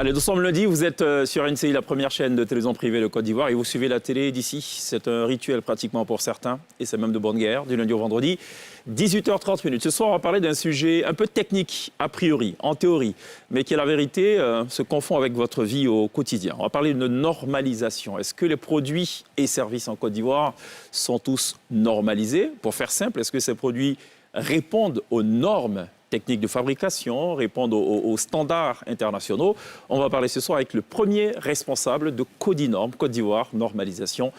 Allez, nous sommes lundi, vous êtes sur NCI, la première chaîne de télévision privée de Côte d'Ivoire, et vous suivez la télé d'ici. C'est un rituel pratiquement pour certains, et c'est même de bonne guerre, du lundi au vendredi. 18h30. Ce soir, on va parler d'un sujet un peu technique, a priori, en théorie, mais qui, la vérité, se confond avec votre vie au quotidien. On va parler de normalisation. Est-ce que les produits et services en Côte d'Ivoire sont tous normalisés? Pour faire simple, est-ce que ces produits répondent aux normes techniques de fabrication, répondent aux standards internationaux? On va parler ce soir avec le premier responsable de Codinorm, Côte d'Ivoire Normalisation,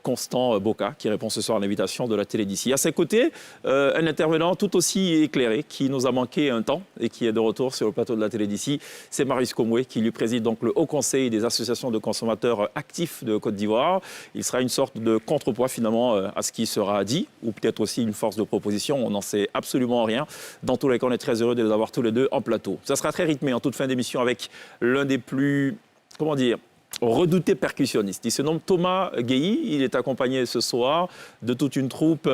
Constant Boka, qui répond ce soir à l'invitation de la télé d'ici. À ses côtés, un intervenant tout aussi éclairé qui nous a manqué un temps et qui est de retour sur le plateau de la télé d'ici. C'est Marius Komoué qui lui préside donc le Haut Conseil des associations de consommateurs actifs de Côte d'Ivoire. Il sera une sorte de contrepoids finalement à ce qui sera dit, ou peut-être aussi une force de proposition. On n'en sait absolument rien. Dans tous les cas, on est très heureux de les avoir tous les deux en plateau. Ça sera très rythmé en toute fin d'émission avec l'un des plus, comment dire, redouté percussionniste. Il se nomme Thomas Guéhi. Il est accompagné ce soir de toute une troupe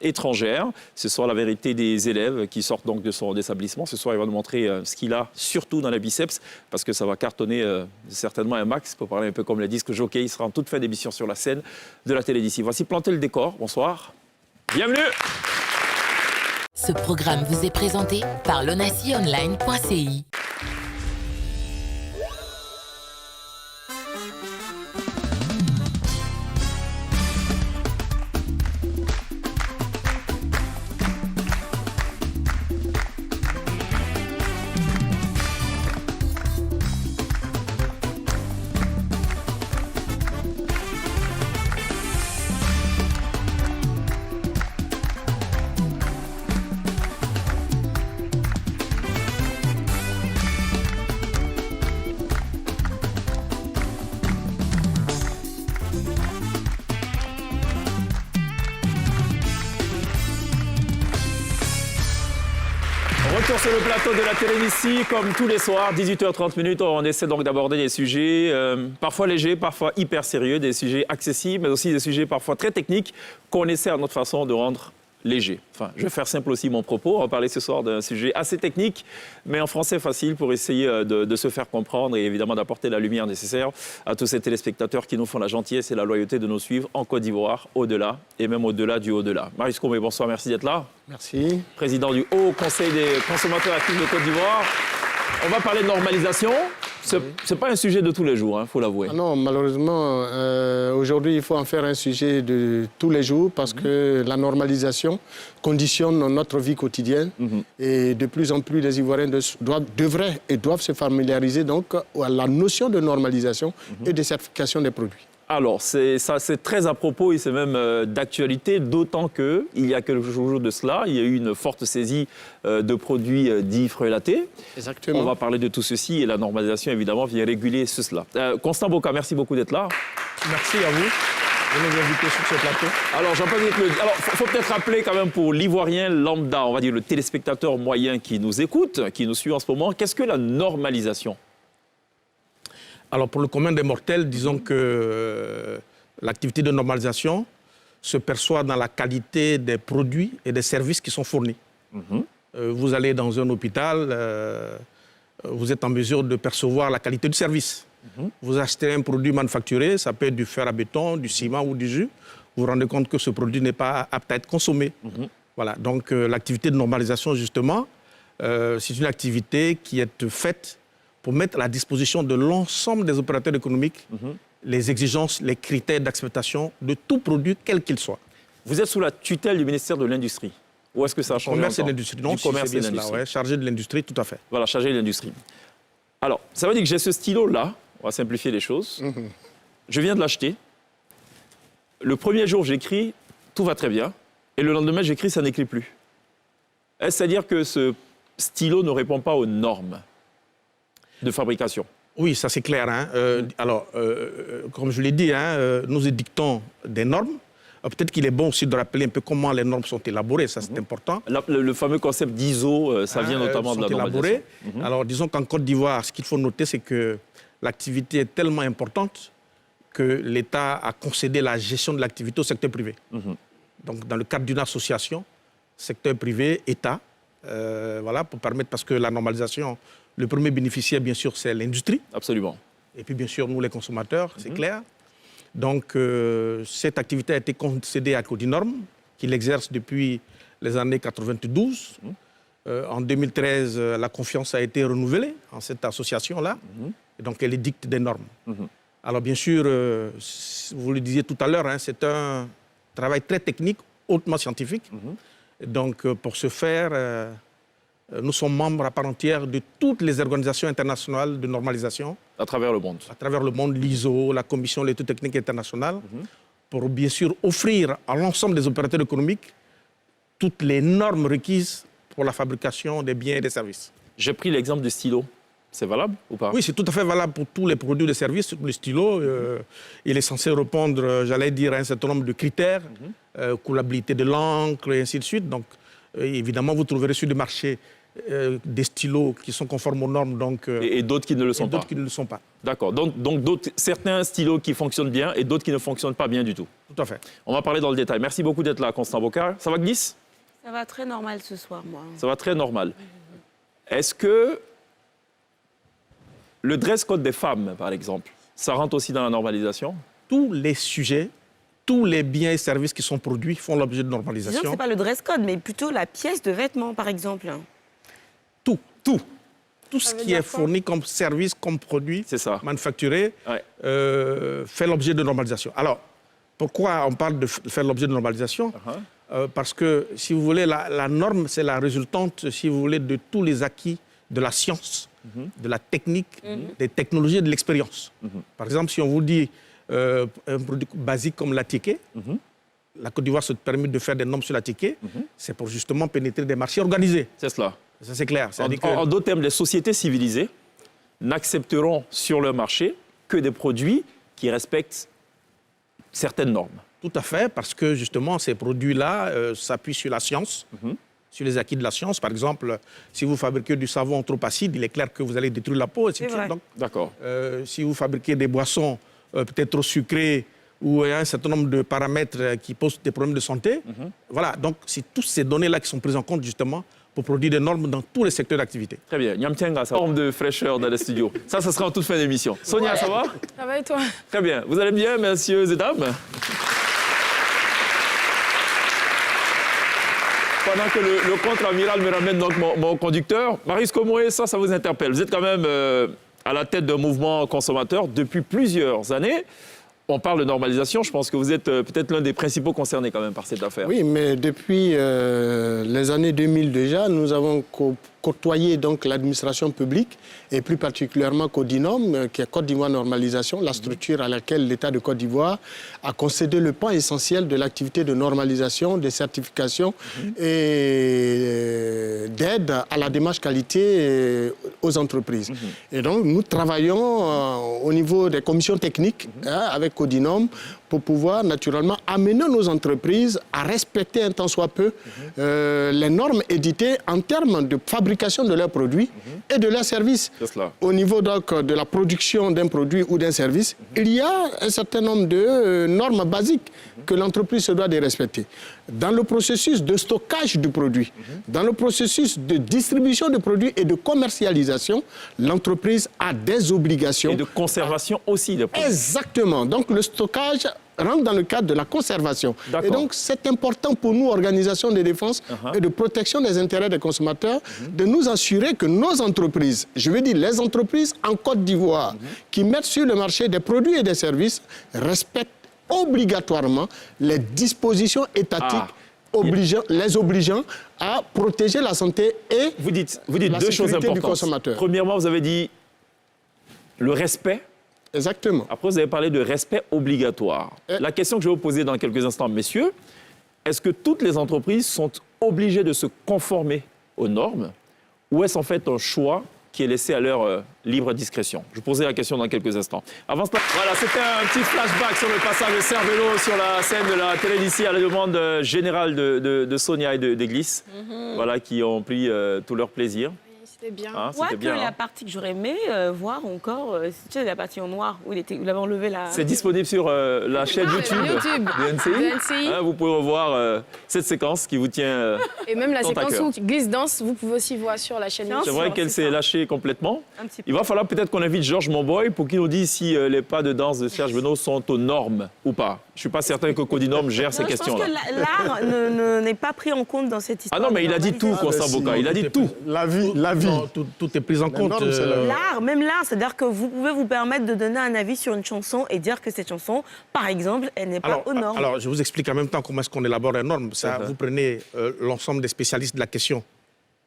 étrangère. Ce soir, la vérité des élèves qui sortent donc de son établissement. Ce soir, il va nous montrer ce qu'il a, surtout dans les biceps, parce que ça va cartonner certainement un max, pour parler un peu comme les disques jockey. Il sera en toute fin d'émission sur la scène de la télé d'ici. Voici planter le décor. Bonsoir. Bienvenue. Ce programme vous est présenté par lonacionline.ci. Retour sur le plateau de la télé d'ici, comme tous les soirs, 18h30. On essaie donc d'aborder des sujets parfois légers, parfois hyper sérieux, des sujets accessibles, mais aussi des sujets parfois très techniques qu'on essaie à notre façon de rendre légers. Enfin, je vais faire simple aussi mon propos. On va parler ce soir d'un sujet assez technique, mais en français facile pour essayer de se faire comprendre et évidemment d'apporter la lumière nécessaire à tous ces téléspectateurs qui nous font la gentillesse et la loyauté de nous suivre en Côte d'Ivoire, au-delà et même au-delà du au-delà. Marius Komoué, bonsoir, merci d'être là. Merci. Président du Haut Conseil des consommateurs actifs de Côte d'Ivoire. On va parler de normalisation. Ce n'est pas un sujet de tous les jours, il faut l'avouer. Ah non, malheureusement, aujourd'hui, il faut en faire un sujet de tous les jours parce que la normalisation conditionne notre vie quotidienne. Et de plus en plus, les Ivoiriens devraient et doivent se familiariser donc à la notion de normalisation et de certification des produits. Alors, c'est très à propos et c'est même d'actualité, d'autant qu'il y a quelques jours de cela, il y a eu une forte saisie de produits dits frelatés. Exactement. On va parler de tout ceci et la normalisation, évidemment, vient réguler cela. Constant Boka, merci beaucoup d'être là. Merci à vous de nous inviter sur ce plateau. Alors, il faut peut-être rappeler quand même pour l'Ivoirien lambda, on va dire le téléspectateur moyen qui nous écoute, qui nous suit en ce moment, qu'est-ce que la normalisation ? Alors, pour le commun des mortels, disons que l'activité de normalisation se perçoit dans la qualité des produits et des services qui sont fournis. Vous allez dans un hôpital, vous êtes en mesure de percevoir la qualité du service. Vous achetez un produit manufacturé, ça peut être du fer à béton, du ciment ou du jus. Vous vous rendez compte que ce produit n'est pas apte à être consommé. Voilà, donc l'activité de normalisation, justement, c'est une activité qui est faite pour mettre à la disposition de l'ensemble des opérateurs économiques les exigences, les critères d'acceptation de tout produit, quel qu'il soit. Vous êtes sous la tutelle du ministère de l'Industrie. Ou est-ce que ça a changé Commerce et encore? l'industrie. Non, du commerce et c'est l'industrie. ouais, chargé de l'industrie, tout à fait. Voilà, chargé de l'industrie. Alors, ça veut dire que j'ai ce stylo-là, on va simplifier les choses. Je viens de l'acheter. Le premier jour, j'écris, tout va très bien. Et le lendemain, j'écris, ça n'écrit plus. Est-ce à dire que ce stylo ne répond pas aux normes de fabrication? Oui, ça c'est clair. Hein. Alors, comme je l'ai dit, nous édictons des normes. Peut-être qu'il est bon aussi de rappeler un peu comment les normes sont élaborées, ça c'est important. Le fameux concept d'ISO, ça vient notamment de la normalisation. Alors, disons qu'en Côte d'Ivoire, ce qu'il faut noter, c'est que l'activité est tellement importante que l'État a concédé la gestion de l'activité au secteur privé. Donc, dans le cadre d'une association, secteur privé, État, voilà, pour permettre, parce que la normalisation Le premier bénéficiaire, bien sûr, c'est l'industrie. Absolument. Et puis, bien sûr, nous, les consommateurs, c'est clair. Donc, cette activité a été concédée à Codinorm, qui l'exerce depuis les années 92. En 2013, la confiance a été renouvelée en cette association-là. Et donc, elle édicte des normes. Alors, bien sûr, vous le disiez tout à l'heure, hein, c'est un travail très technique, hautement scientifique. Donc, pour ce faire, nous sommes membres à part entière de toutes les organisations internationales de normalisation. À travers le monde. À travers le monde, l'ISO, la Commission de l'étude technique internationale, pour bien sûr offrir à l'ensemble des opérateurs économiques toutes les normes requises pour la fabrication des biens et des services. J'ai pris l'exemple du stylo. C'est valable ou pas? Oui, c'est tout à fait valable pour tous les produits et services. Le stylo, il est censé répondre, j'allais dire, à un certain nombre de critères, coulabilité de l'encre et ainsi de suite. Donc, évidemment, vous trouverez sur le marché des stylos qui sont conformes aux normes. Donc, et d'autres qui ne le sont pas. D'autres qui ne le sont pas. D'accord. Donc certains stylos qui fonctionnent bien et d'autres qui ne fonctionnent pas bien du tout. Tout à fait. On va parler dans le détail. Merci beaucoup d'être là, Constant Bocard. Ça va, Glisse? Ça va très normal ce soir, moi. Ça va très normal. Est-ce que le dress code des femmes, par exemple, ça rentre aussi dans la normalisation? Tous les sujets, tous les biens et services qui sont produits font l'objet de Disons normalisation. que ce n'est pas le dress code, mais plutôt la pièce de vêtement, par exemple. Tout. Tout ce qui est fourni comme service, comme produit manufacturé, fait l'objet de normalisation. Alors, pourquoi on parle de faire l'objet de normalisation? Parce que, si vous voulez, la norme, c'est la résultante, si vous voulez, de tous les acquis de la science, de la technique, des technologies et de l'expérience. Par exemple, si on vous dit un produit basique comme la ticket, la Côte d'Ivoire se permet de faire des normes sur la ticket, c'est pour justement pénétrer des marchés organisés. C'est cela. Ça, c'est clair. En d'autres termes, les sociétés civilisées n'accepteront sur leur marché que des produits qui respectent certaines normes. Tout à fait, parce que justement, ces produits-là s'appuient sur la science, sur les acquis de la science. Par exemple, si vous fabriquez du savon trop acide, il est clair que vous allez détruire la peau, et ainsi de suite. D'accord. Si vous fabriquez des boissons peut-être trop sucrées, où il y a un certain nombre de paramètres qui posent des problèmes de santé, voilà. Donc, c'est toutes ces données-là qui sont prises en compte, justement, pour produire des normes dans tous les secteurs d'activité. Très bien. Nyamtienga, ça forme de fraîcheur dans les studios. Ça sera en toute fin d'émission. Sonia, ça va? Ça va et toi? Très bien. Vous allez bien, messieurs et dames? Pendant que le contre-amiral me ramène donc mon conducteur, Marius Komoé, ça vous interpelle. Vous êtes quand même à la tête d'un mouvement consommateur depuis plusieurs années. On parle de normalisation, je pense que vous êtes peut-être l'un des principaux concernés quand même par cette affaire. Oui, mais depuis les années 2000 déjà, nous avons côtoyé donc l'administration publique et plus particulièrement Codinorm, qui est Côte d'Ivoire Normalisation, la structure à laquelle l'État de Côte d'Ivoire a concédé le pan essentiel de l'activité de normalisation, de certification et d'aide à la démarche qualité aux entreprises. Et donc, nous travaillons au niveau des commissions techniques avec Codinorm pour pouvoir naturellement amener nos entreprises à respecter un tant soit peu les normes éditées en termes de fabrication de leurs produits et de leurs services. Au niveau donc de la production d'un produit ou d'un service, il y a un certain nombre de normes basiques que l'entreprise se doit de respecter. Dans le processus de stockage du produit, dans le processus de distribution de produits et de commercialisation, l'entreprise a des obligations. Et de conservation aussi des produits. Exactement. Donc le stockage rentre dans le cadre de la conservation. Et donc, c'est important pour nous, organisations de défense et de protection des intérêts des consommateurs, de nous assurer que nos entreprises, je veux dire les entreprises en Côte d'Ivoire, qui mettent sur le marché des produits et des services, respectent obligatoirement les dispositions étatiques les obligeant à protéger la santé et vous dites la deux choses sécurité importantes. du consommateur. Premièrement, vous avez dit le respect. Exactement. Après, vous avez parlé de respect obligatoire. La question que je vais vous poser dans quelques instants, messieurs, est-ce que toutes les entreprises sont obligées de se conformer aux normes ou est-ce en fait un choix qui est laissé à leur libre discrétion? Je vous poserai la question dans quelques instants. Avant cela, voilà, c'était un petit flashback sur le passage de Cervélo sur la scène de la télé d'ici à la demande générale de Sonia et d'Église, voilà, qui ont pris tout leur plaisir. C'est bien. Hein, Ouais, c'était que bien. la Hein. partie que j'aurais aimé voir encore, tu sais, la partie en noir, où il avait enlevé la... C'est disponible sur la chaîne YouTube YouTube de NCI. de NCI. Hein, vous pouvez revoir cette séquence qui vous tient... Et même la Tant à séquence cœur. où glisse-danse, vous pouvez aussi voir sur la chaîne Bien YouTube. C'est vrai sûr, qu'elle c'est s'est ça. lâchée complètement. Un petit peu. Il va falloir peut-être qu'on invite Georges Monboy pour qu'il nous dise si les pas de danse de Serge Benoît sont aux normes ou pas. Je ne suis pas certain que Codinome gère ces Non, je pense questions-là. que l'art n'est pas pris en compte dans cette Ah histoire. non, de mais il a dit tout, normalisation. Constant si, Boca. Il a dit tout. La vie, la vie. Non, tout est pris en compte. normes, c'est la- L'art, même l'art, c'est-à-dire que vous pouvez vous permettre de donner un avis sur une chanson et dire que cette chanson, par exemple, elle n'est pas aux normes. Alors, je vous explique en même temps comment est-ce qu'on élabore les normes. Ça, vous prenez l'ensemble des spécialistes de la question,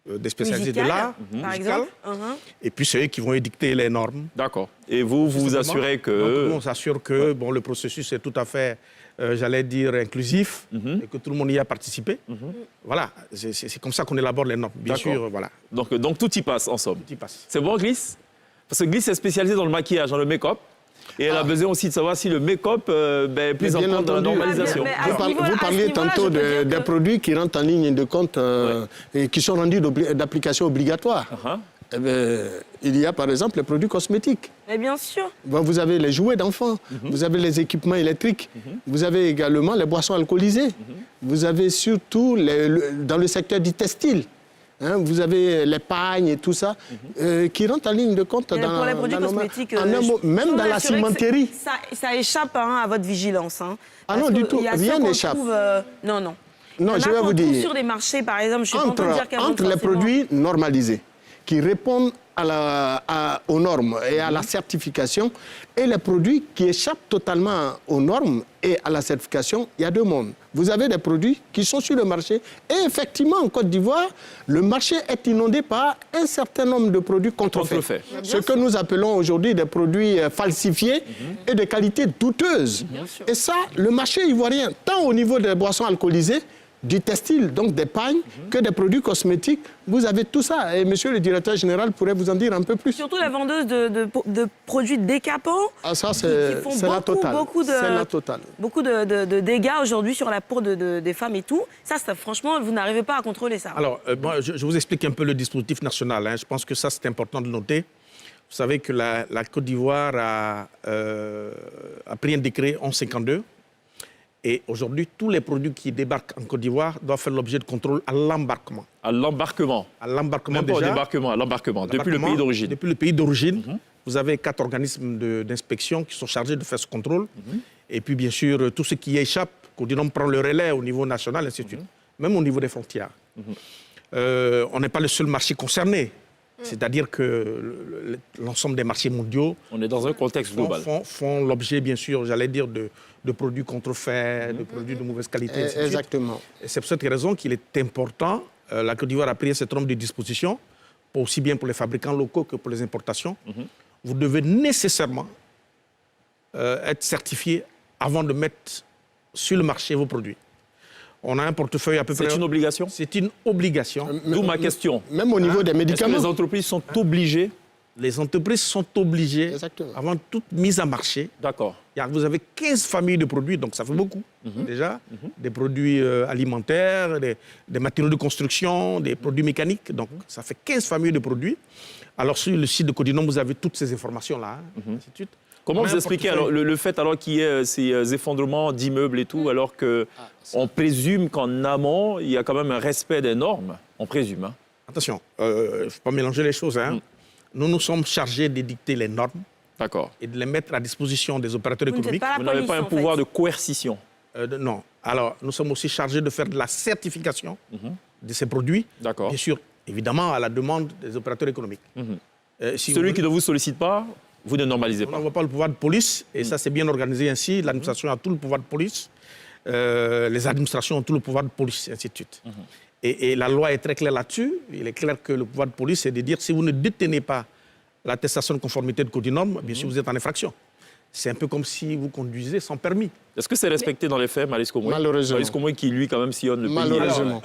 des spécialistes de Musical, l'art, par musical, exemple. et puis c'est eux qui vont édicter les normes. D'accord. Et vous vous Simplement. assurez Donc, que... nous, on s'assure que bon, le processus est tout à fait, j'allais dire, inclusif et que tout le monde y a participé. Voilà, c'est comme ça qu'on élabore les normes. Bien D'accord. sûr, voilà, Donc tout y passe, en somme. tout y passe. C'est bon, Glisse? Parce que Glisse est spécialisée dans le maquillage, dans le make-up. Et elle a besoin aussi de savoir si le make-up est plus en bien compte dans la entendu. normalisation. Mais à Vous, ce par- niveau-là- vous à ce parliez niveau-là, tantôt je peux dire des que- produits qui rentrent en ligne de compte et qui sont rendus d'application obligatoire. Uh-huh. Eh bien, il y a par exemple les produits cosmétiques. Mais bien sûr. Bon, vous avez les jouets d'enfants, vous avez les équipements électriques, vous avez également les boissons alcoolisées, vous avez surtout dans le secteur du textile. Hein, vous avez les pagnes et tout ça qui rentrent en ligne de compte Mais dans pour les produits dans cosmétiques, en un mot, je même peux dans la m'assurer que cimenterie. ça échappe à votre vigilance. Hein. Ah non, Parce du que tout, il y a rien ceux qu'on n'échappe. trouve, non, non. Non, Il y en je a vais qu'on vous trouve dire. sur les marchés, par exemple, je suis pas en train de dire qu'elles Entre vont les forcément- produits normalisés qui répondent aux normes et à la certification et les produits qui échappent totalement aux normes et à la certification, il y a deux mondes. Vous avez des produits qui sont sur le marché et effectivement, en Côte d'Ivoire, le marché est inondé par un certain nombre de produits contrefaits. Contrefaits. Ce que nous appelons aujourd'hui des produits falsifiés et de qualité douteuse. Et ça, le marché ivoirien, tant au niveau des boissons alcoolisées, du textile, donc des pagnes, que des produits cosmétiques, vous avez tout ça. Et monsieur le directeur général pourrait vous en dire un peu plus. Surtout la vendeuse de produits décapants. Ah, ça, qui c'est font la totale. beaucoup de, C'est la totale. beaucoup de dégâts aujourd'hui sur la peau des femmes et tout. Ça, franchement, vous n'arrivez pas à contrôler ça. Alors, moi, je vous explique un peu le dispositif national. Hein. Je pense que ça, c'est important de noter. Vous savez que la Côte d'Ivoire a pris un décret en 52. Et aujourd'hui, tous les produits qui débarquent en Côte d'Ivoire doivent faire l'objet de contrôle à l'embarquement. À l'embarquement. À l'embarquement Même pas au déjà. débarquement, à l'embarquement, depuis le pays d'origine. Depuis le pays d'origine. Vous avez 4 organismes d'inspection qui sont chargés de faire ce contrôle. Et puis, bien sûr, tout ce qui échappe, Codinome prend le relais au niveau national, ainsi de suite. Même au niveau des frontières. On n'est pas le seul marché concerné. C'est-à-dire que l'ensemble des marchés mondiaux On est dans un contexte global. font l'objet, bien sûr, j'allais dire, de produits contrefaits, de produits de mauvaise qualité, ainsi de suite. Exactement. Et c'est pour cette raison qu'il est important, la Côte d'Ivoire a pris un certain nombre de dispositions, aussi bien pour les fabricants locaux que pour les importations. Vous devez nécessairement être certifié avant de mettre sur le marché vos produits. On a un portefeuille à peu près... C'est une obligation. C'est une obligation. D'où ma question. Même au niveau des Est-ce que médicaments. les entreprises sont obligées? Les entreprises sont obligées, Exactement. avant toute mise en marché, D'accord. vous avez 15 familles de produits, donc ça fait beaucoup déjà. Des produits alimentaires, des matériaux de construction, des produits mécaniques. Donc ça fait 15 familles de produits. Alors sur le site de Codinome, vous avez toutes ces informations-là. Ainsi de suite. Comment On a vous un expliquez portefeuille. alors, le fait alors qu'il y ait ces effondrements d'immeubles et tout, alors qu'on présume qu'en amont, il y a quand même un respect des normes? On présume. Hein. Attention, il ne faut pas mélanger les choses. Hein. Nous, nous sommes chargés d'édicter les normes D'accord. et de les mettre à disposition des opérateurs Vous ne économiques. faites pas Vous la n'avez police, pas un en fait. pouvoir de coercition. Non. Alors, nous sommes aussi chargés de faire de la certification de ces produits. D'accord. Bien sûr, évidemment, à la demande des opérateurs économiques. Si Celui vous qui ne vous sollicite pas, vous ne normalisez On pas. n'envoie pas le pouvoir de police, et ça c'est bien organisé ainsi. L'administration a tout le pouvoir de police, les administrations ont tout le pouvoir de police, et ainsi de suite. Et la loi est très claire là-dessus. Il est clair que le pouvoir de police, c'est de dire si vous ne détenez pas l'attestation de conformité de Codinome, bien sûr vous êtes en infraction. C'est un peu comme si vous conduisez sans permis. Est-ce que c'est respecté dans les faits, Maurice Komoué? Malheureusement. Maurice Komoué qui, lui, quand même, sillonne le pays. Malheureusement.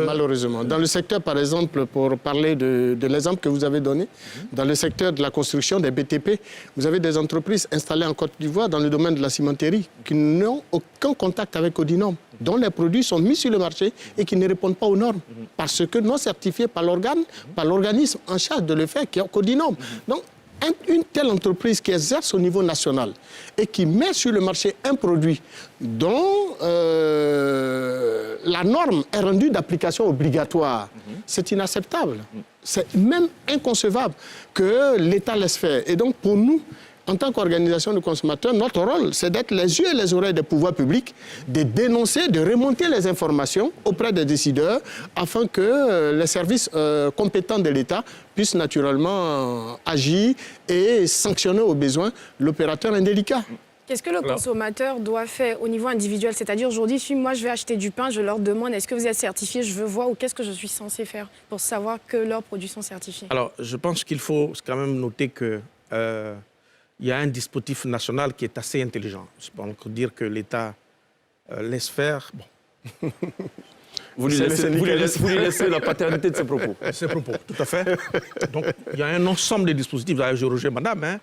Malheureusement. Dans le secteur, par exemple, pour parler de l'exemple que vous avez donné, dans le secteur de la construction, des BTP, vous avez des entreprises installées en Côte d'Ivoire dans le domaine de la cimenterie qui n'ont aucun contact avec Codinome. dont les produits sont mis sur le marché et qui ne répondent pas aux normes. Parce que non certifiés par l'organisme en charge de le faire, qui est Codinorm. Donc, une telle entreprise qui exerce au niveau national et qui met sur le marché un produit dont la norme est rendue d'application obligatoire, c'est inacceptable. C'est même inconcevable que l'État laisse faire. Et donc, pour nous, en tant qu'organisation de consommateurs, notre rôle, c'est d'être les yeux et les oreilles des pouvoirs publics, de dénoncer, de remonter les informations auprès des décideurs, afin que les services compétents de l'État puissent naturellement agir et sanctionner au besoin l'opérateur indélicat. Qu'est-ce que le consommateur doit faire au niveau individuel? C'est-à-dire aujourd'hui, si moi je vais acheter du pain, je leur demande est-ce que vous êtes certifié, je veux voir, ou qu'est-ce que je suis censé faire pour savoir que leurs produits sont certifiés? Alors, je pense qu'il faut quand même noter que il y a un dispositif national qui est assez intelligent. Je peux encore dire que l'État laisse faire. Bon. Vous lui laissez la paternité de ses propos. Ses propos, tout à fait. Donc, il y a un ensemble de dispositifs. D'ailleurs, je rejoins madame. Hein.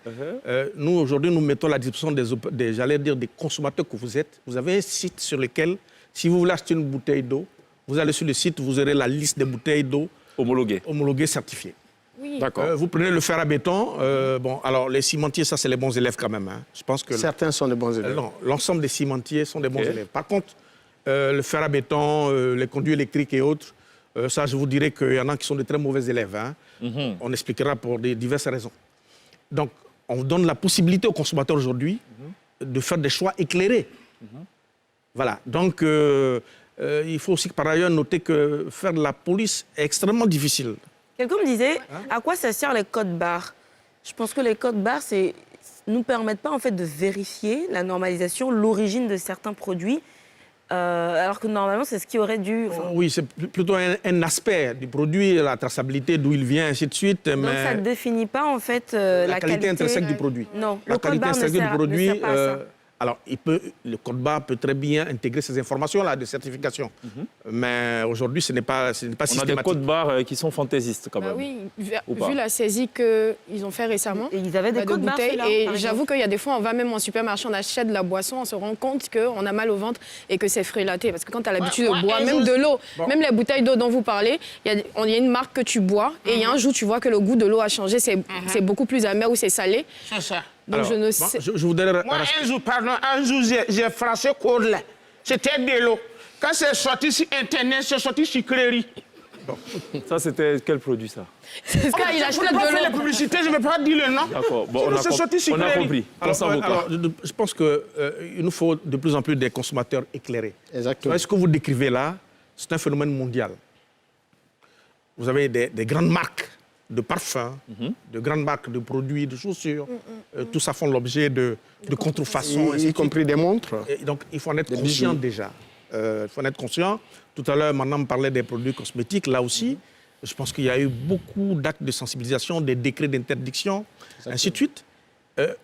Nous, aujourd'hui, nous mettons à la disposition des consommateurs que vous êtes. Vous avez un site sur lequel, si vous voulez acheter une bouteille d'eau, vous allez sur le site, vous aurez la liste des bouteilles d'eau homologuées, certifiées. Oui. D'accord. Vous prenez le fer à béton. Bon, alors, les cimentiers, ça, c'est les bons élèves quand même. Hein. Je pense que Certains sont de bons élèves. non, l'ensemble des cimentiers sont des bons élèves. Par contre, le fer à béton, les conduits électriques et autres, ça, je vous dirais qu'il y en a qui sont de très mauvais élèves. Hein. On expliquera pour diverses raisons. Donc, on donne la possibilité aux consommateurs aujourd'hui de faire des choix éclairés. Voilà. Donc, il faut aussi par ailleurs noter que faire de la police est extrêmement difficile. Quelqu'un me disait, à quoi ça sert les codes barres? Je pense que les codes barres nous permettent pas en fait de vérifier la normalisation, l'origine de certains produits, alors que normalement c'est ce qui aurait dû. Oui, c'est plutôt un aspect du produit, la traçabilité, d'où il vient, ainsi de suite. Donc mais ça ne définit pas en fait la qualité intrinsèque du produit. Non, La le code qualité barre intrinsèque du produit. ne sert pas à ça. Alors, le code barre peut très bien intégrer ces informations-là de certification. Mais aujourd'hui, ce n'est pas On a systématique. des codes barres qui sont fantaisistes quand Bah même. oui, Ou pas. vu la saisie qu'ils ont fait récemment. Et ils avaient des de codes barres, bouteilles. ceux-là, Et par j'avoue qu'il y a des fois, on va même en supermarché, on achète de la boisson, on se rend compte qu'on a mal au ventre et que c'est frélaté. Parce que quand tu as l'habitude de boire, même de l'eau, même les bouteilles d'eau dont vous parlez, il y a une marque que tu bois et il y a un jour, tu vois que le goût de l'eau a changé, c'est beaucoup plus amer ou c'est salé. C'est ça. Donc Alors, je ne bon, sais. je voudrais... Moi, un jour, j'ai français code là. C'était de l'eau. Quand c'est sorti sur Internet, c'est sorti sur Créry. Ça, c'était quel produit, ça? C'est ce qu'il Je achète ne peux pas faire la de l'eau. publicité, je ne vais pas dire le nom. D'accord. Bon, Sinon, c'est sorti sur on a Créry. compris. Alors, je pense qu'il nous faut de plus en plus des consommateurs éclairés. Exactement. Ce que vous décrivez là, c'est un phénomène mondial. Vous avez des grandes marques de parfums, de grandes marques de produits, de chaussures. Tout ça font l'objet de contrefaçons. Y compris des montres. Et donc, il faut en être Des conscient bijoux. déjà. Il faut en être conscient. Tout à l'heure, madame parlait des produits cosmétiques. Là aussi, je pense qu'il y a eu beaucoup d'actes de sensibilisation, des décrets d'interdiction, ainsi de suite.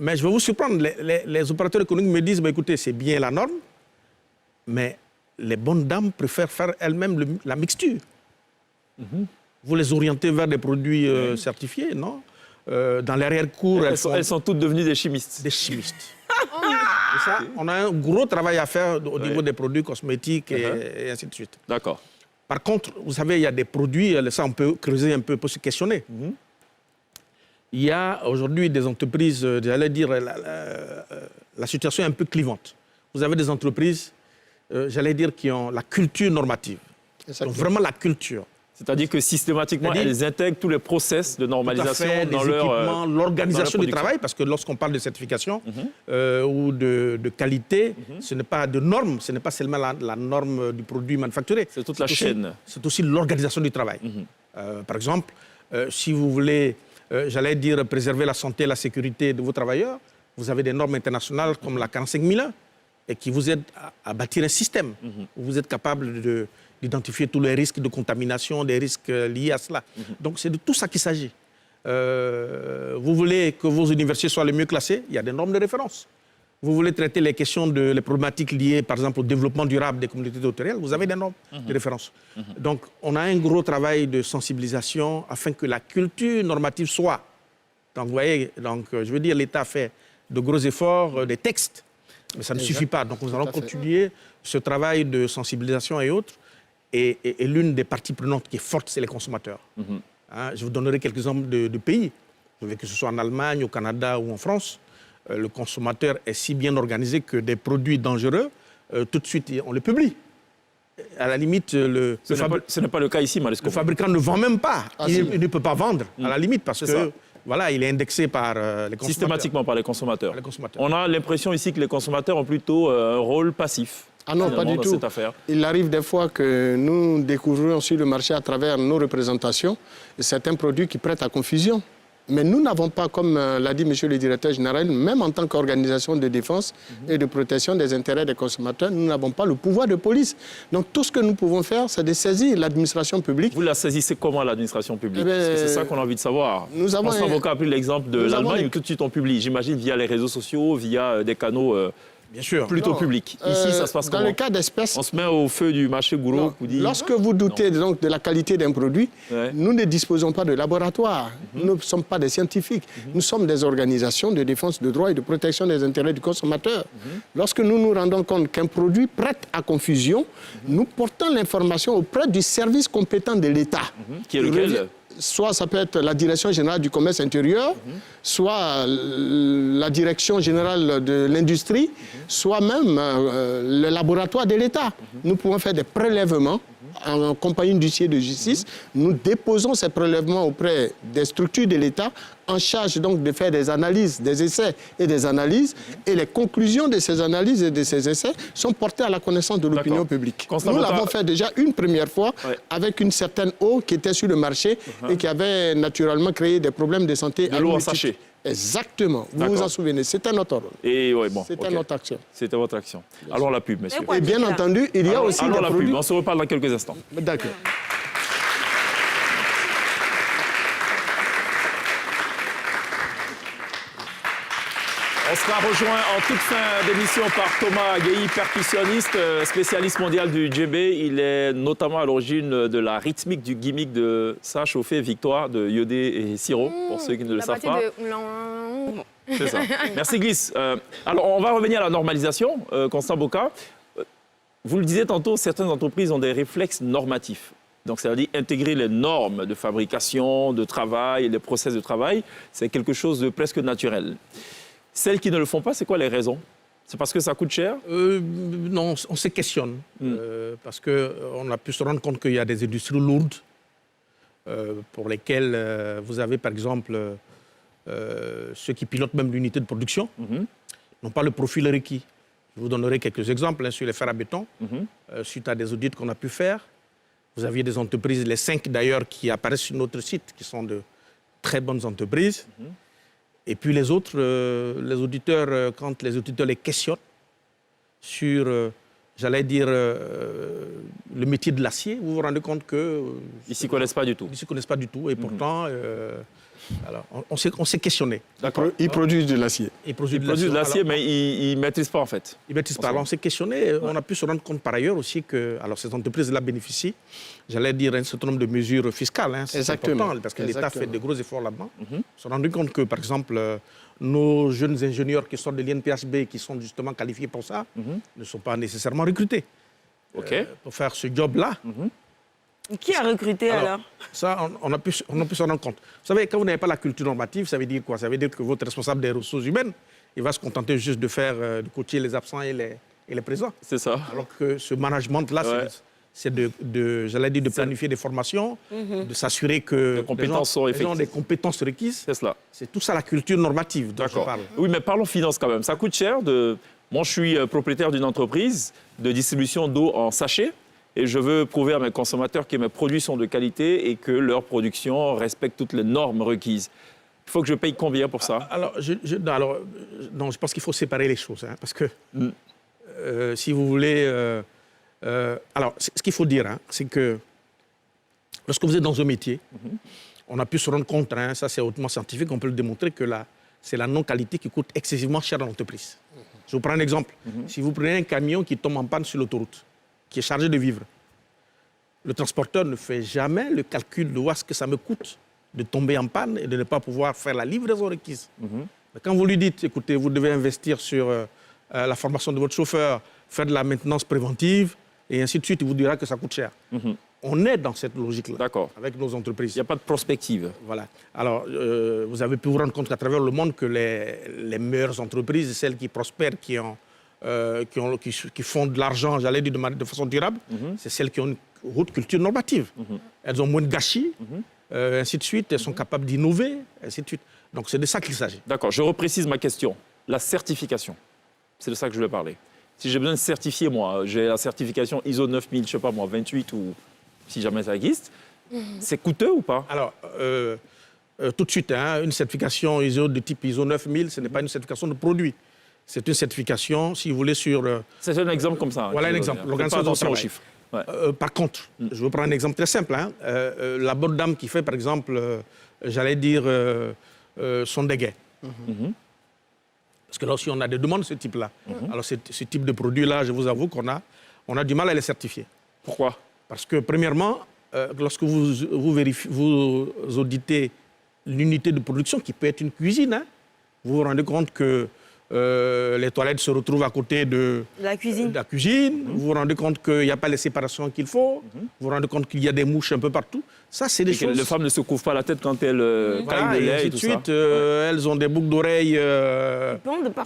Mais je vais vous surprendre. Les opérateurs économiques me disent, bah, écoutez, c'est bien la norme, mais les bonnes dames préfèrent faire elles-mêmes la mixture. Vous les orientez vers des produits certifiés, non? Dans l'arrière-cour, Elles sont toutes devenues des chimistes. des chimistes. Et ça, on a un gros travail à faire au niveau des produits cosmétiques et ainsi de suite. D'accord. Par contre, vous savez, il y a des produits, ça on peut creuser un peu, on peut se questionner. Il y a aujourd'hui des entreprises, j'allais dire, la situation est un peu clivante. Vous avez des entreprises, j'allais dire, qui ont la culture normative. Donc vraiment la culture. C'est-à-dire que systématiquement, elles intègrent tous les process de normalisation Tout à fait, dans les leur équipements, l'organisation dans du leur travail, parce que lorsqu'on parle de certification ou de qualité, ce n'est pas de normes, ce n'est pas seulement la norme du produit manufacturé. C'est toute la aussi- chaîne. C'est aussi l'organisation du travail. Par exemple, si vous voulez, j'allais dire, préserver la santé et la sécurité de vos travailleurs, vous avez des normes internationales comme la 45001 et qui vous aident à bâtir un système où vous êtes capable d'identifier tous les risques de contamination, des risques liés à cela. Donc c'est de tout ça qu'il s'agit. Vous voulez que vos universités soient les mieux classées, il y a des normes de référence. Vous voulez traiter les questions les problématiques liées, par exemple, au développement durable des communautés territoriales, vous avez des normes de référence. Donc on a un gros travail de sensibilisation afin que la culture normative soit. Donc vous voyez, je veux dire, l'État fait de gros efforts, des textes Mais ça ne suffit pas. Donc nous allons continuer ce travail de sensibilisation et autres. Et l'une des parties prenantes qui est forte, c'est les consommateurs. Je vous donnerai quelques exemples de pays. Que ce soit en Allemagne, au Canada ou en France, le consommateur est si bien organisé que des produits dangereux, tout de suite, on les publie. À la limite, ce n'est pas le cas ici, Maresco. Le fabricant ne vend même pas. Il ne peut pas vendre, à la limite, parce que voilà, il est indexé par les consommateurs. Systématiquement par les consommateurs. On a l'impression ici que les consommateurs ont plutôt un rôle passif. Ah non, pas du tout. Il arrive des fois que nous découvrons sur le marché à travers nos représentations certains produits qui prêtent à confusion. Mais nous n'avons pas, comme l'a dit monsieur le directeur général, même en tant qu'organisation de défense et de protection des intérêts des consommateurs, nous n'avons pas le pouvoir de police. Donc tout ce que nous pouvons faire, c'est de saisir l'administration publique. Vous la saisissez comment, l'administration publique? C'est ça qu'on a envie de savoir. Nous avons avocat a pris l'exemple de l'Allemagne où tout de suite on publie, j'imagine via les réseaux sociaux, via des canaux bien sûr. Plutôt public. Ici, ça se passe comment? Dans le cas d'espèces... On se met au feu du marché gourou. Lorsque vous doutez donc, de la qualité d'un produit, nous ne disposons pas de laboratoire. Nous ne sommes pas des scientifiques. Nous sommes des organisations de défense de droits et de protection des intérêts du consommateur. Lorsque nous nous rendons compte qu'un produit prête à confusion, nous portons l'information auprès du service compétent de l'État. Qui est lequel? Soit ça peut être la Direction générale du commerce intérieur, soit la Direction générale de l'industrie, soit même le laboratoire de l'État. Nous pouvons faire des prélèvements en compagnie d'huissiers de justice. Nous déposons ces prélèvements auprès des structures de l'État en charge donc de faire des analyses, des essais et des analyses. Et les conclusions de ces analyses et de ces essais sont portées à la connaissance de l'opinion publique. Nous l'avons fait déjà une première fois avec une certaine eau qui était sur le marché et qui avait naturellement créé des problèmes de santé. De l'eau en sachet. Exactement. Vous vous en souvenez. C'était notre rôle. C'était notre action. C'était votre action. Alors la pub, messieurs. Et bien entendu, il y a aussi des produits... Pub. On se reparle dans quelques instants. D'accord. On sera rejoint en toute fin d'émission par Thomas Guéhi, percussionniste, spécialiste mondial du djembé. Il est notamment à l'origine de la rythmique du gimmick de Ça chauffé Victoire de Yodé et Siro, pour ceux qui ne le savent pas. C'est ça. Merci Gliss. Alors on va revenir à la normalisation, Constant Boka. Vous le disiez tantôt, certaines entreprises ont des réflexes normatifs. Donc, c'est-à-dire intégrer les normes de fabrication, de travail, les process de travail, c'est quelque chose de presque naturel. Celles qui ne le font pas, c'est quoi les raisons? C'est parce que ça coûte cher? Non, on se questionne. Parce qu'on a pu se rendre compte qu'il y a des industries lourdes pour lesquelles vous avez, par exemple, ceux qui pilotent même l'unité de production n'ont pas le profil requis. Je vous donnerai quelques exemples sur les fers à béton, suite à des audits qu'on a pu faire. Vous aviez des entreprises, les 5 d'ailleurs, qui apparaissent sur notre site, qui sont de très bonnes entreprises. Et puis les autres, les auditeurs, quand les auditeurs les questionnent sur, j'allais dire, le métier de l'acier, vous vous rendez compte que... Ils ne s'y connaissent pas du tout. Ils ne s'y connaissent pas du tout. Et pourtant, alors, on s'est questionné. D'accord. Ils produisent de l'acier. Ils produisent de l'acier, mais ils ne maîtrisent pas en fait. Ils ne maîtrisent pas. Alors on s'est questionné. On a pu se rendre compte par ailleurs aussi que alors, ces entreprises-là bénéficient, j'allais dire, un certain nombre de mesures fiscales. Hein, c'est important parce que l'État fait de gros efforts là-dedans. On s'est rendu compte que, par exemple, nos jeunes ingénieurs qui sortent de l'INPHB, qui sont justement qualifiés pour ça, ne sont pas nécessairement recrutés pour faire ce job-là. Qui a recruté alors? Ça, on a pu se rendre compte. Vous savez, quand vous n'avez pas la culture normative, ça veut dire quoi? Ça veut dire que votre responsable des ressources humaines, il va se contenter juste de faire, de coacher les absents et les présents. C'est ça. Alors que ce management-là, c'est j'allais dire, de planifier des formations, de s'assurer que les compétences sont effectives. Les gens ont des compétences requises. C'est cela. C'est tout ça la culture normative dont je parle. Oui, mais parlons finance quand même. Ça coûte cher de... Moi, je suis propriétaire d'une entreprise de distribution d'eau en sachet. Et je veux prouver à mes consommateurs que mes produits sont de qualité et que leur production respecte toutes les normes requises. Il faut que je paye combien pour ça? Alors, je pense qu'il faut séparer les choses. Hein, parce que, si vous voulez... alors, ce qu'il faut dire, c'est que lorsque vous êtes dans un métier, on a pu se rendre compte, ça c'est hautement scientifique, on peut le démontrer, que c'est la non-qualité qui coûte excessivement cher dans l'entreprise. Je vous prends un exemple. Si vous prenez un camion qui tombe en panne sur l'autoroute, qui est chargé de vivres. Le transporteur ne fait jamais le calcul de voir ce que ça me coûte de tomber en panne et de ne pas pouvoir faire la livraison requise. Mais quand vous lui dites, écoutez, vous devez investir sur la formation de votre chauffeur, faire de la maintenance préventive, et ainsi de suite. Il vous dira que ça coûte cher. On est dans cette logique-là avec nos entreprises. Il n'y a pas de prospective. Voilà. Alors, vous avez pu vous rendre compte qu'à travers le monde, que les meilleures entreprises, celles qui prospèrent, qui font de l'argent, j'allais dire de façon durable, c'est celles qui ont une haute culture normative. Elles ont moins de gâchis, ainsi de suite. Elles sont capables d'innover, ainsi de suite. Donc, c'est de ça qu'il s'agit. D'accord, je reprécise ma question. La certification, c'est de ça que je voulais parler. Si j'ai besoin de certifier, moi, j'ai la certification ISO 9000, je sais pas moi, 28 ou si jamais ça existe, c'est coûteux ou pas? Alors, tout de suite, une certification ISO de type ISO 9000, ce n'est pas une certification de produit. C'est une certification, si vous voulez, sur... C'est un exemple comme ça. Voilà un exemple. L'organisation attention aux chiffres. Ouais. Par contre, je vais prendre un exemple très simple. La bonne dame qui fait, par exemple, j'allais dire, son déguet. Parce que là aussi, on a des demandes de ce type-là. Alors, ce type de produit-là, je vous avoue qu'on a du mal à les certifier. Pourquoi? Parce que, premièrement, lorsque vous auditez l'unité de production, qui peut être une cuisine, vous vous rendez compte que les toilettes se retrouvent à côté de La cuisine. Vous vous rendez compte qu'il n'y a pas les séparations qu'il faut. Vous vous rendez compte qu'il y a des mouches un peu partout. Ça, c'est des choses... Les femmes ne se couvrent pas la tête quand elles caillent le lait et tout ça. Elles ont des boucles d'oreilles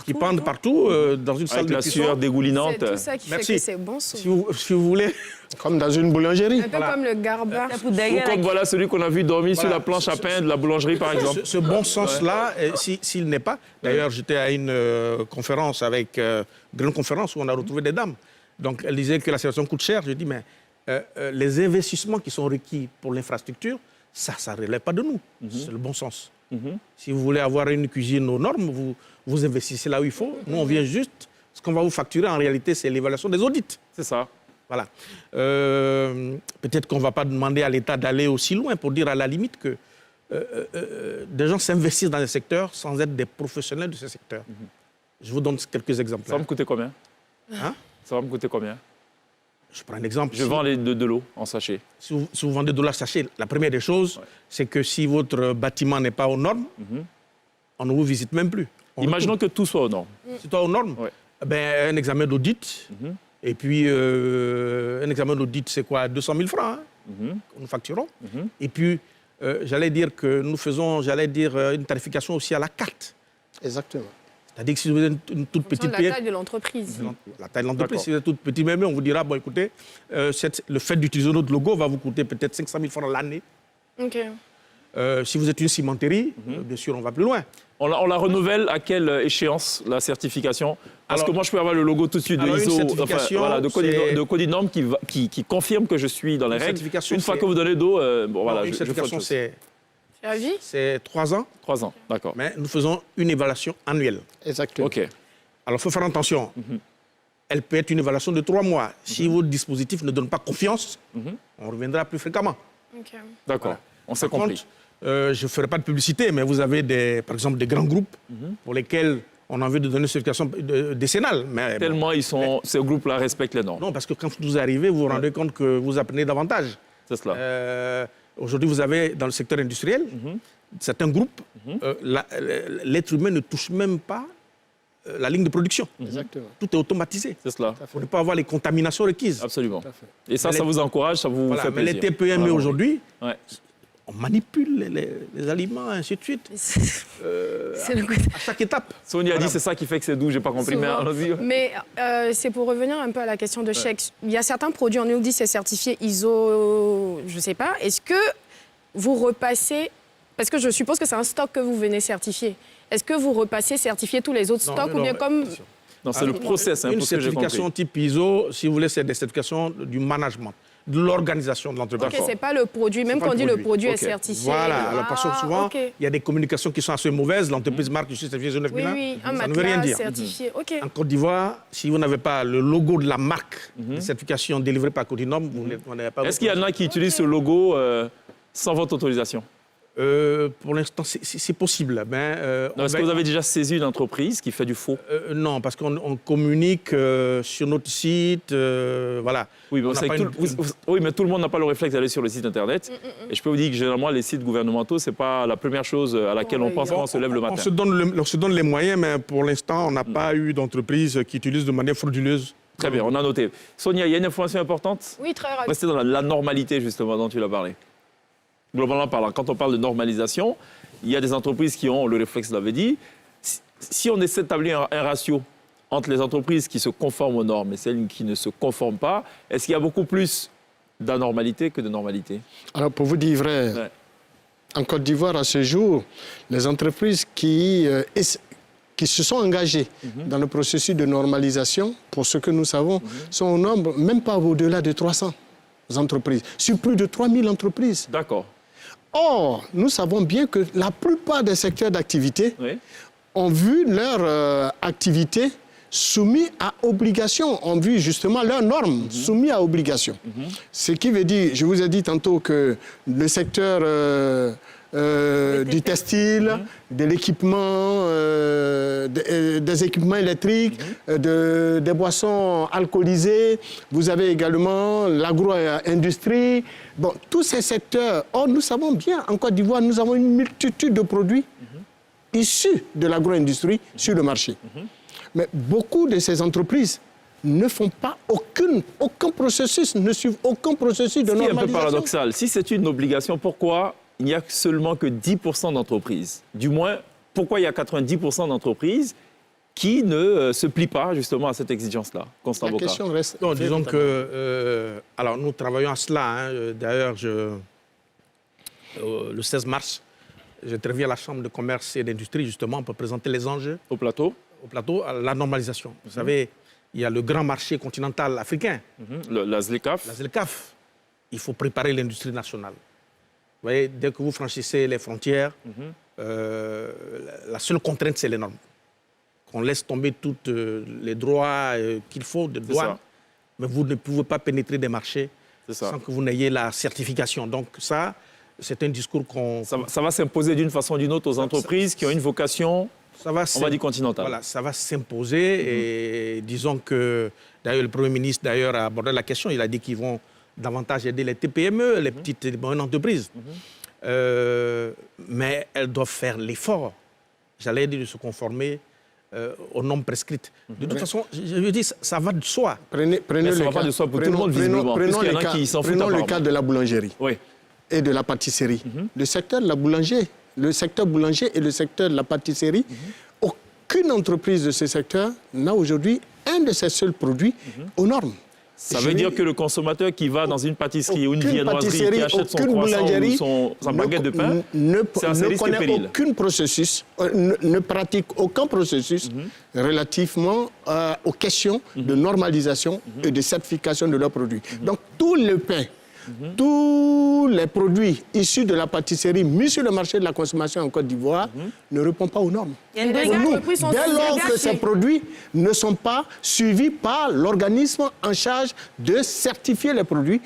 qui pendent partout dans une salle de cuisson. Avec la sueur dégoulinante. C'est tout ça qui fait que c'est bon. Si vous voulez... Comme dans une boulangerie. Un peu comme le garba. Ou comme voilà celui qu'on a vu dormir sur la planche à pain de la boulangerie, par exemple. Ce bon sens-là, s'il n'est pas... D'ailleurs, j'étais à une conférence avec... grande conférence où on a retrouvé des dames. Donc, elles disaient que la situation coûte cher. Je dis, mais les investissements qui sont requis pour l'infrastructure, ça ne relève pas de nous. C'est le bon sens. Si vous voulez avoir une cuisine aux normes, vous investissez là où il faut. Nous, on vient juste... Ce qu'on va vous facturer, en réalité, c'est l'évaluation des audits. C'est ça. Voilà. Peut-être qu'on ne va pas demander à l'État d'aller aussi loin pour dire à la limite que des gens s'investissent dans les secteurs sans être des professionnels de ce secteur. Je vous donne quelques exemples. Ça va me coûter combien? Ça va me coûter combien? Je prends un exemple. Je vends de l'eau en sachet. Si vous vendez de l'eau en sachet, la première des choses, c'est que si votre bâtiment n'est pas aux normes, on ne vous visite même plus. Imaginons que tout soit aux normes. C'est aux normes. Ben, un examen d'audit. Et puis, un examen d'audit, c'est quoi? 200 000 francs que nous facturons. Et puis, j'allais dire que nous faisons, une tarification aussi à la carte. Exactement. C'est-à-dire que si vous êtes une toute petite la taille de l'entreprise. La taille de l'entreprise, si vous êtes toute petite, même on vous dira, bon, écoutez, le fait d'utiliser notre logo va vous coûter peut-être 500 000 francs l'année. OK. Si vous êtes une cimenterie, bien sûr, on va plus loin. On la renouvelle à quelle échéance, la certification? Parce que moi, je peux avoir le logo tout de suite de ISO, de Codinorm qui confirme que je suis dans les règles. Une fois que vous donnez d'eau, une certification, c'est à vie? C'est 3 ans. 3 ans, d'accord. Mais nous faisons une évaluation annuelle. Exactement. OK. Alors, il faut faire attention. Elle peut être une évaluation de 3 mois. Si votre dispositif ne donne pas confiance, on reviendra plus fréquemment. OK. D'accord, Voilà. on s'est compris. Je ne ferai pas de publicité, mais vous avez, par exemple, des grands groupes pour lesquels on a envie de donner une certification décennale. Mais, tellement ces groupes-là respectent les normes. Non, parce que quand vous arrivez, vous vous rendez compte que vous apprenez davantage. C'est cela. Aujourd'hui, vous avez dans le secteur industriel certains groupes, l'être humain ne touche même pas la ligne de production. Exactement. Tout est automatisé. C'est cela. Pour ne pas avoir les contaminations requises. Absolument. Et ça vous encourage, ça vous fait Mais plaisir. les TPE aujourd'hui, ouais. On manipule les aliments, ainsi de suite. C'est le côté. À chaque étape. Sonia a dit c'est ça qui fait que c'est doux, j'ai pas compris. Mais c'est pour revenir un peu à la question de chèque. Il y a certains produits, on nous dit c'est certifié ISO, je sais pas. Est-ce que vous repassez, parce que je suppose que c'est un stock que vous venez certifier. Est-ce que vous repassez certifier tous les autres stocks ou bien comme... Non, c'est le process. Une certification type ISO, si vous voulez, c'est des certifications du management, de l'organisation de l'entreprise. OK, c'est pas le produit, même quand on dit le produit est certifié. Voilà, alors parce que souvent, il y a des communications qui sont assez mauvaises. L'entreprise marque, je suis certifié ISO 9001. Oui, un ça ne veut rien dire. certifié. OK. En Côte d'Ivoire, si vous n'avez pas le logo de la marque de certification délivrée par Codinorm, vous n'avez pas... Est-ce qu'il y en a qui utilisent ce logo sans votre autorisation? Pour l'instant, c'est possible. Est-ce que vous avez déjà saisi une entreprise qui fait du faux? Non, parce qu'on communique sur notre site, voilà. Oui, mais tout le monde n'a pas le réflexe d'aller sur le site Internet. Et je peux vous dire que généralement, les sites gouvernementaux, ce n'est pas la première chose à laquelle on pense quand on se lève le matin. On se donne les moyens, mais pour l'instant, on n'a pas eu d'entreprise qui utilise de manière frauduleuse. Très bien, on a noté. Sonia, il y a une information importante? Oui, très rapide. Restez dans la normalité, justement, dont tu l'as parlé. Globalement parlant, quand on parle de normalisation, il y a des entreprises qui ont, le réflexe l'avait dit, si on essaie d'établir un ratio entre les entreprises qui se conforment aux normes et celles qui ne se conforment pas, est-ce qu'il y a beaucoup plus d'anormalité que de normalité? Alors, pour vous dire vrai, Ouais. en Côte d'Ivoire, à ce jour, les entreprises qui se sont engagées dans le processus de normalisation, pour ce que nous savons, sont au nombre même pas au-delà de 300 entreprises, sur plus de 3000 entreprises. D'accord. Or, nous savons bien que la plupart des secteurs d'activité Oui. ont vu leur activité soumise à obligation, ont vu justement leurs normes soumises à obligation. Ce qui veut dire, je vous ai dit tantôt que le secteur du textile, de l'équipement, des équipements électriques, des boissons alcoolisées. Vous avez également l'agro-industrie. Bon, tous ces secteurs. Or, nous savons bien, en Côte d'Ivoire, nous avons une multitude de produits issus de l'agro-industrie sur le marché. Mais beaucoup de ces entreprises ne font pas aucun processus, ne suivent aucun processus de normalisation. C'est un peu paradoxal. Si c'est une obligation, pourquoi il n'y a seulement que 10% d'entreprises? Du moins, pourquoi il y a 90% d'entreprises qui ne se plient pas justement à cette exigence-là? Constant La Boka. question reste... Non, disons que... alors, nous travaillons à cela. D'ailleurs, le 16 mars, j'interviens à la Chambre de commerce et d'industrie, justement, pour présenter les enjeux Au plateau? à la normalisation. Vous savez, il y a le grand marché continental africain, La ZLECAf. la ZLECAf. Il faut préparer l'industrie nationale. Vous voyez, dès que vous franchissez les frontières, la seule contrainte, c'est les normes. Qu'on laisse tomber tous les droits qu'il faut de douane, ça. mais vous ne pouvez pas pénétrer des marchés ça. sans que vous n'ayez la certification. Donc ça, c'est un discours qu'on... Ça va s'imposer d'une façon ou d'une autre aux entreprises qui ont une vocation, on va dire, continentale. Voilà, ça va s'imposer et disons que, d'ailleurs, le Premier ministre d'ailleurs, a abordé la question, il a dit qu'ils vont davantage aider les TPME, les petites et moyennes entreprises. Mais elles doivent faire l'effort, j'allais dire, de se conformer aux normes prescrites. De toute façon, je veux dire, ça va de soi. Prenez Mais ça le va pas de soi pour tout le monde, visiblement, prenons puisqu'il y en a qui s'en foutent le apparemment. cas de la boulangerie Oui. et de la pâtisserie. Le secteur de la boulangerie, le secteur boulanger et le secteur de la pâtisserie, aucune entreprise de ce secteur n'a aujourd'hui un de ses seuls produits aux normes. Ça veut dire que le consommateur qui va dans une pâtisserie ou une viennoiserie, qui achète son aucune croissant boulangerie ou sa baguette de pain, c'est un risque connaît péril. aucun processus, ne pratique aucun processus relativement aux questions de normalisation et de certification de leurs produits. Donc tout le pain, tous les produits issus de la pâtisserie mis sur le marché de la consommation en Côte d'Ivoire ne répondent pas aux normes. Il y a une Les deuxième Pour nous, entreprises sont dès lors engagées. que ces produits ne sont pas suivis par l'organisme en charge de certifier les produits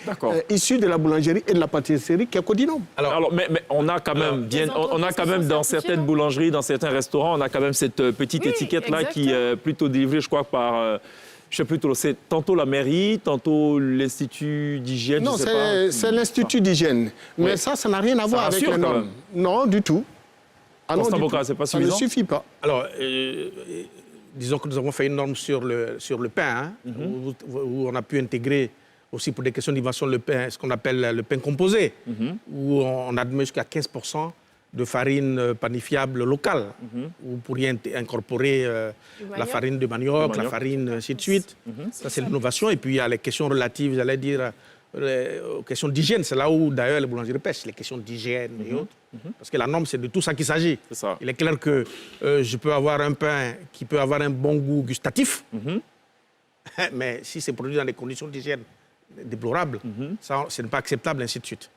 issus de la boulangerie et de la pâtisserie, qui est Codinome. Alors, mais on a quand même on a quand même dans certaines boulangeries, dans certains restaurants, on a quand même cette petite étiquette-là qui est plutôt délivrée, je crois, par... je sais plus trop, c'est tantôt la mairie, tantôt l'Institut d'hygiène, Non, je sais pas. c'est l'Institut d'hygiène. Mais Oui. ça n'a rien à voir avec rassure les quand normes. même. Non, du tout. Ah non, Constant du Boka, tout. c'est pas Ça ne suffisant? suffit pas. Alors, disons que nous avons fait une norme sur le pain, où on a pu intégrer aussi pour des questions d'innovation le pain, ce qu'on appelle le pain composé, où on admet jusqu'à 15% de farine panifiable locale. Vous pourriez incorporer la farine de manioc, la farine, ainsi de suite. Ça, c'est l'innovation. Et puis, il y a les questions relatives, j'allais dire, aux questions d'hygiène. C'est là où, d'ailleurs, les boulangeries pêchent, les questions d'hygiène et autres. Parce que la norme, c'est de tout ça qu'il s'agit. C'est ça. Il est clair que je peux avoir un pain qui peut avoir un bon goût gustatif, mais si c'est produit dans des conditions d'hygiène déplorables, ça, ce n'est pas acceptable, ainsi de suite.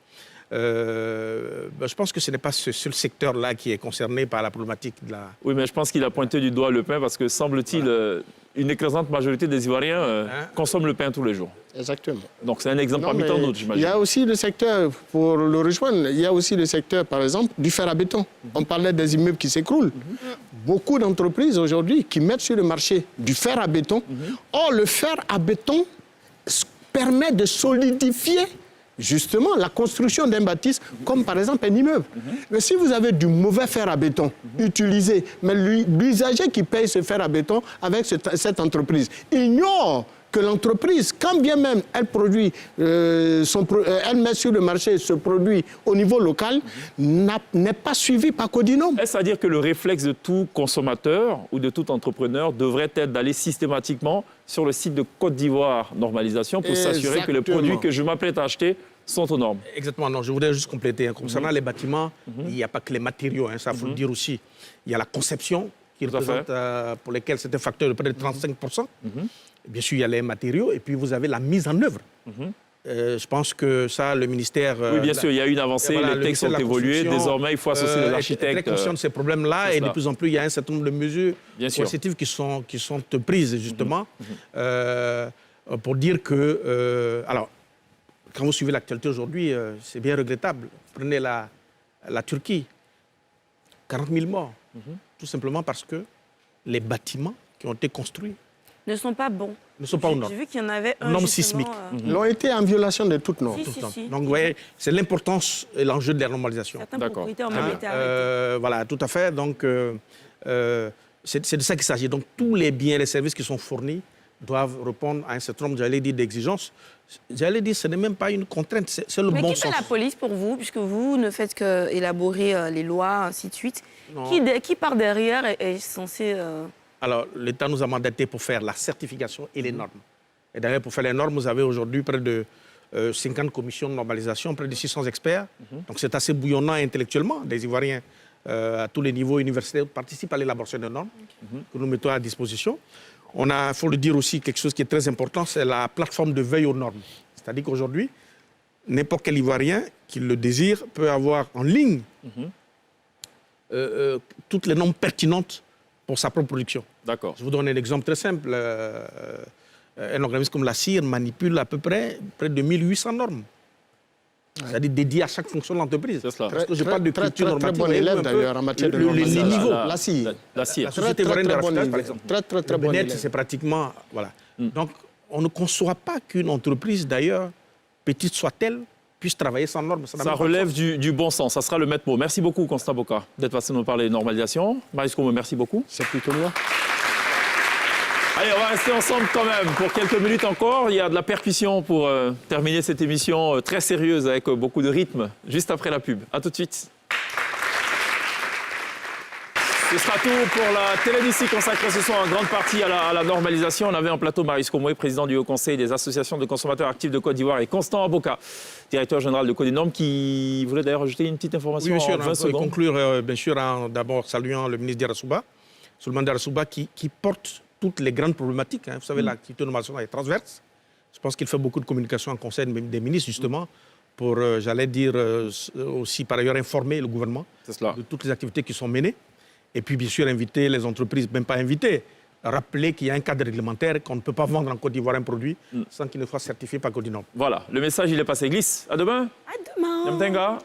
Je pense que ce n'est pas ce seul secteur-là qui est concerné par la problématique de la... Oui, mais je pense qu'il a pointé du doigt le pain parce que, semble-t-il, une écrasante majorité des Ivoiriens consomment le pain tous les jours. Exactement. Donc c'est un exemple Non, parmi tant mais d'autres, il j'imagine. y a aussi le secteur, pour le rejoindre, il y a aussi le secteur, par exemple, du fer à béton. On parlait des immeubles qui s'écroulent. Beaucoup d'entreprises aujourd'hui qui mettent sur le marché du fer à béton. Or, le fer à béton permet de solidifier justement la construction d'un bâtisse, comme par exemple un immeuble. Mais si vous avez du mauvais fer à béton utilisé, mais l'usager qui paye ce fer à béton avec cette entreprise ignore que l'entreprise, quand bien même elle produit, elle met sur le marché ce produit au niveau local, n'est pas suivi par Codinome. Est-ce à dire que le réflexe de tout consommateur ou de tout entrepreneur devrait être d'aller systématiquement sur le site de Côte d'Ivoire Normalisation pour s'assurer que les produits que je m'apprête à acheter sont aux normes? Exactement. Non, je voudrais juste compléter. Concernant les bâtiments, il n'y a pas que les matériaux, ça faut le dire aussi. Il y a la conception qui représente, pour lesquels c'est un facteur de près de 35%. Bien sûr, il y a les matériaux et puis vous avez la mise en œuvre. Je pense que ça, le ministère... Oui, bien sûr, il y a une avancée, les textes ont évolué. Désormais, il faut associer les architectes. Est très conscient de ces problèmes-là et de plus en plus, il y a un certain nombre de mesures coercitives qui sont prises, justement, pour dire que... alors, quand vous suivez l'actualité aujourd'hui, c'est bien regrettable. Prenez la Turquie, 40 000 morts, tout simplement parce que les bâtiments qui ont été construits ne sont pas bons. Ne sont pas aux normes. J'ai vu qu'il y en avait un normes justement, sismiques. Ils ont été en violation de toutes normes. Si. Donc, vous voyez, c'est l'importance et l'enjeu de la normalisation. Certaines propriétés ont même été arrêtées. Voilà, tout à fait. Donc, c'est de ça qu'il s'agit. Donc, tous les biens et les services qui sont fournis doivent répondre à un certain nombre, d'exigences. J'allais dire, ce n'est même pas une contrainte, c'est le Mais bon qui sens. fait la police pour vous, puisque vous ne faites qu'élaborer les lois, ainsi de suite? Qui par derrière est censé... Alors, l'État nous a mandaté pour faire la certification et les normes. Et d'ailleurs, pour faire les normes, vous avez aujourd'hui près de 50 commissions de normalisation, près de 600 experts. Donc, c'est assez bouillonnant intellectuellement. Des Ivoiriens à tous les niveaux universitaires participent à l'élaboration de normes que nous mettons à disposition. On a, il faut le dire aussi, quelque chose qui est très important, c'est la plateforme de veille aux normes. C'est-à-dire qu'aujourd'hui, n'importe quel Ivoirien qui le désire peut avoir en ligne toutes les normes pertinentes pour sa propre production. D'accord. Je vous donne un exemple très simple. Un organisme comme la CIR manipule à peu près de 1800 normes. C'est-à-dire dédiées à chaque fonction de l'entreprise. C'est cela. Parce que je parle de culture très normative. bon élève d'ailleurs en matière de les normalisation. niveaux. La CIR. La CIR. La Société ivoirienne de raffinage, par exemple. Très bon Benet, élève. c'est pratiquement... Voilà. Donc, on ne conçoit pas qu'une entreprise, d'ailleurs, petite soit-elle, puisse travailler sans normes. Ça relève du bon sens. Ça sera le maître mot. Merci beaucoup, Constant Boka, d'être passé nous parler de normalisation. Marius Combe, merci beaucoup. C'est plutôt moi. Allez, on va rester ensemble quand même pour quelques minutes encore. Il y a de la percussion pour terminer cette émission très sérieuse avec beaucoup de rythme, juste après la pub. A tout de suite. Ce sera tout pour la télévision consacrée ce soir en grande partie à la normalisation. On avait en plateau Marius Combe, président du Haut Conseil des associations de consommateurs actifs de Côte d'Ivoire, et Constant Aboka, directeur général de Codinome, qui voulait d'ailleurs ajouter une petite information en 20 secondes. Conclure, bien sûr, en d'abord saluant le ministre Diarra Souleymane Diarra Souba, qui porte toutes les grandes problématiques. Vous savez, l'activité de normalisation est transverse. Je pense qu'il fait beaucoup de communication en conseil des ministres, justement, pour, j'allais dire, aussi par ailleurs informer le gouvernement de toutes les activités qui sont menées. Et puis, bien sûr, inviter les entreprises, même pas inviter, rappeler qu'il y a un cadre réglementaire, qu'on ne peut pas vendre en Côte d'Ivoire un produit sans qu'il ne soit certifié par Codinome. Voilà, le message, il est passé. Glisse. À demain. À demain. Yamtenga.